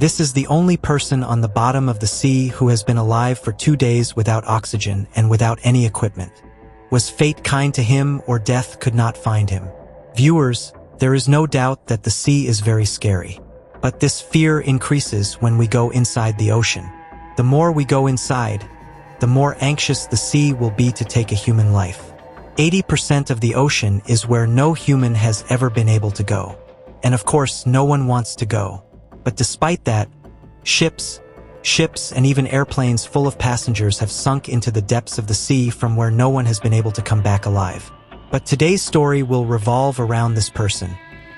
This is the only person on the bottom of the sea who has been alive for 2 days without oxygen and without any equipment. Was fate kind to him, or death could not find him? Viewers, there is no doubt that the sea is very scary. But this fear increases when we go inside the ocean. The more we go inside, the more anxious the sea will be to take a human life. 80% of the ocean is where no human has ever been able to go. And of course, no one wants to go. But despite that, ships, and even airplanes full of passengers have sunk into the depths of the sea from where no one has been able to come back alive. But today's story will revolve around this person,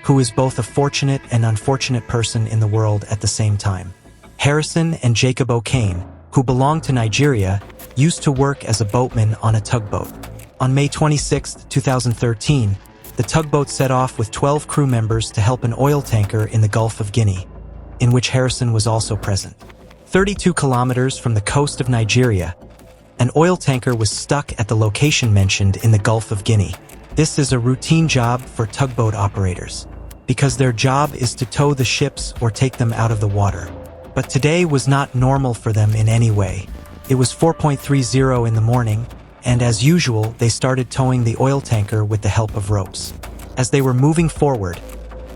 who is both a fortunate and unfortunate person in the world at the same time. Harrison and Jacob O'Kane, who belong to Nigeria, used to work as a boatman on a tugboat. On May 26, 2013, the tugboat set off with 12 crew members to help an oil tanker in the Gulf of Guinea, in which Harrison was also present. 32 kilometers from the coast of Nigeria, an oil tanker was stuck at the location mentioned in the Gulf of Guinea. This is a routine job for tugboat operators, because their job is to tow the ships or take them out of the water. But today was not normal for them in any way. It was 4:30 in the morning, and as usual, they started towing the oil tanker with the help of ropes. As they were moving forward,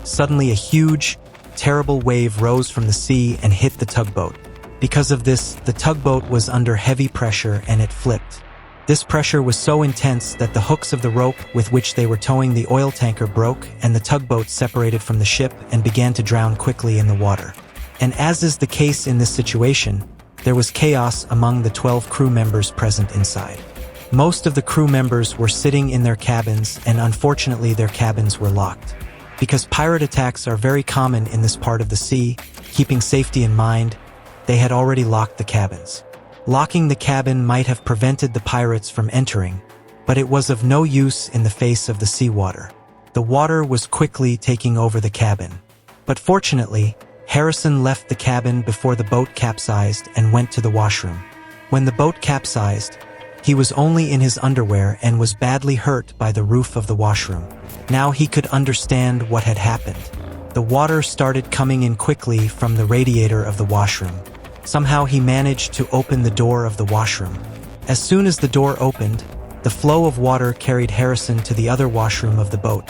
suddenly a huge, terrible wave rose from the sea and hit the tugboat. Because of this, the tugboat was under heavy pressure and it flipped. This pressure was so intense that the hooks of the rope with which they were towing the oil tanker broke, and the tugboat separated from the ship and began to drown quickly in the water. And as is the case in this situation, there was chaos among the 12 crew members present inside. Most of the crew members were sitting in their cabins, and unfortunately their cabins were locked. Because pirate attacks are very common in this part of the sea, keeping safety in mind, they had already locked the cabins. Locking the cabin might have prevented the pirates from entering, but it was of no use in the face of the seawater. The water was quickly taking over the cabin. But fortunately, Harrison left the cabin before the boat capsized and went to the washroom. When the boat capsized, he was only in his underwear and was badly hurt by the roof of the washroom. Now he could understand what had happened. The water started coming in quickly from the radiator of the washroom. Somehow he managed to open the door of the washroom. As soon as the door opened, the flow of water carried Harrison to the other washroom of the boat,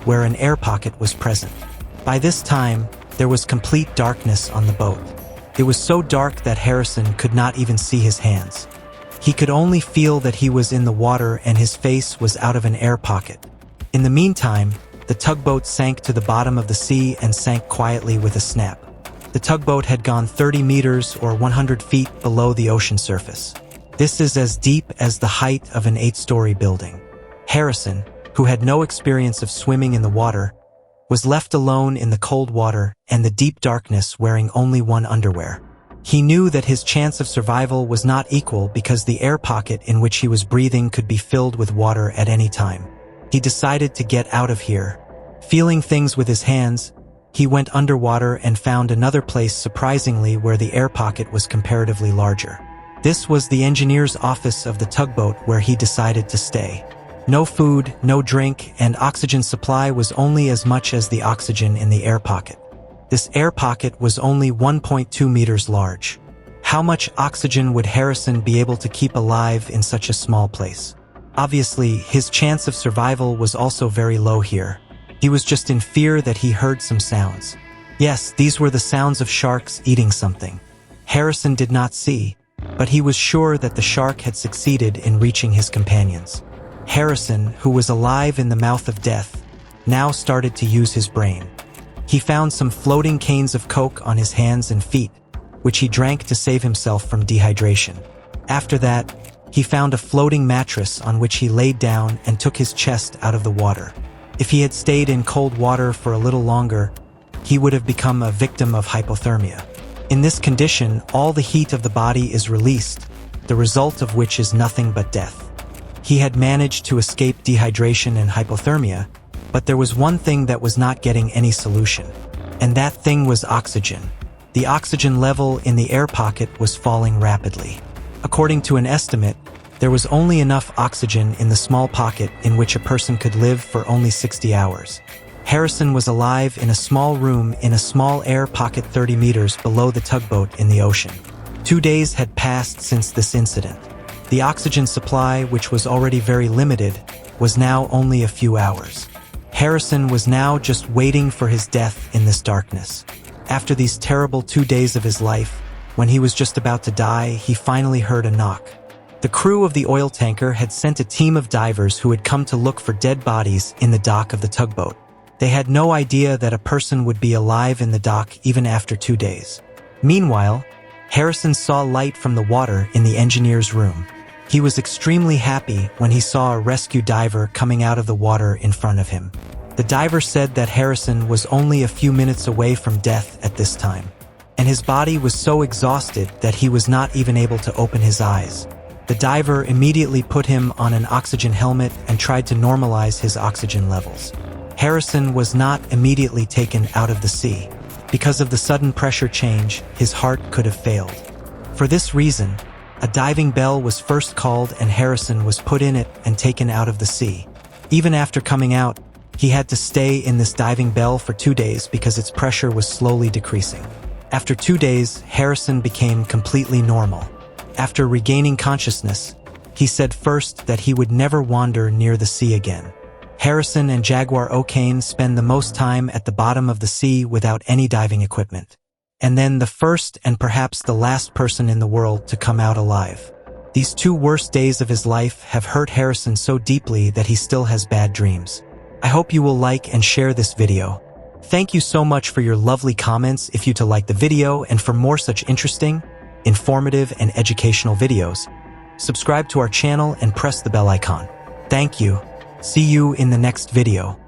where an air pocket was present. By this time, there was complete darkness on the boat. It was so dark that Harrison could not even see his hands. He could only feel that he was in the water and his face was out of an air pocket. In the meantime, the tugboat sank to the bottom of the sea and sank quietly with a snap. The tugboat had gone 30 meters or 100 feet below the ocean surface. This is as deep as the height of an 8-story building. Harrison, who had no experience of swimming in the water, was left alone in the cold water and the deep darkness wearing only one underwear. He knew that his chance of survival was not equal because the air pocket in which he was breathing could be filled with water at any time. He decided to get out of here. Feeling things with his hands, he went underwater and found another place surprisingly where the air pocket was comparatively larger. This was the engineer's office of the tugboat where he decided to stay. No food, no drink, and oxygen supply was only as much as the oxygen in the air pocket. This air pocket was only 1.2 meters large. How much oxygen would Harrison be able to keep alive in such a small place? Obviously, his chance of survival was also very low here. He was just in fear that he heard some sounds. Yes, these were the sounds of sharks eating something. Harrison did not see, but he was sure that the shark had succeeded in reaching his companions. Harrison, who was alive in the mouth of death, now started to use his brain. He found some floating canes of coke on his hands and feet, which he drank to save himself from dehydration. After that, he found a floating mattress on which he laid down and took his chest out of the water. If he had stayed in cold water for a little longer, he would have become a victim of hypothermia. In this condition, all the heat of the body is released, the result of which is nothing but death. He had managed to escape dehydration and hypothermia, but there was one thing that was not getting any solution, and that thing was oxygen. The oxygen level in the air pocket was falling rapidly. According to an estimate, there was only enough oxygen in the small pocket in which a person could live for only 60 hours. Harrison was alive in a small room in a small air pocket 30 meters below the tugboat in the ocean. 2 days had passed since this incident. The oxygen supply, which was already very limited, was now only a few hours. Harrison was now just waiting for his death in this darkness. After these terrible 2 days of his life, when he was just about to die, he finally heard a knock. The crew of the oil tanker had sent a team of divers who had come to look for dead bodies in the dock of the tugboat. They had no idea that a person would be alive in the dock even after 2 days. Meanwhile, Harrison saw light from the water in the engineer's room. He was extremely happy when he saw a rescue diver coming out of the water in front of him. The diver said that Harrison was only a few minutes away from death at this time, and his body was so exhausted that he was not even able to open his eyes. The diver immediately put him on an oxygen helmet and tried to normalize his oxygen levels. Harrison was not immediately taken out of the sea. Because of the sudden pressure change, his heart could have failed. For this reason, a diving bell was first called and Harrison was put in it and taken out of the sea. Even after coming out, he had to stay in this diving bell for 2 days because its pressure was slowly decreasing. After 2 days, Harrison became completely normal. After regaining consciousness, he said first that he would never wander near the sea again. Harrison and Jaguar O'Kane spend the most time at the bottom of the sea without any diving equipment. And then the first and perhaps the last person in the world to come out alive. These 2 worst days of his life have hurt Harrison so deeply that he still has bad dreams. I hope you will like and share this video. Thank you so much for your lovely comments if you to like the video, and for more such interesting, informative and educational videos, subscribe to our channel and press the bell icon. Thank you. See you in the next video.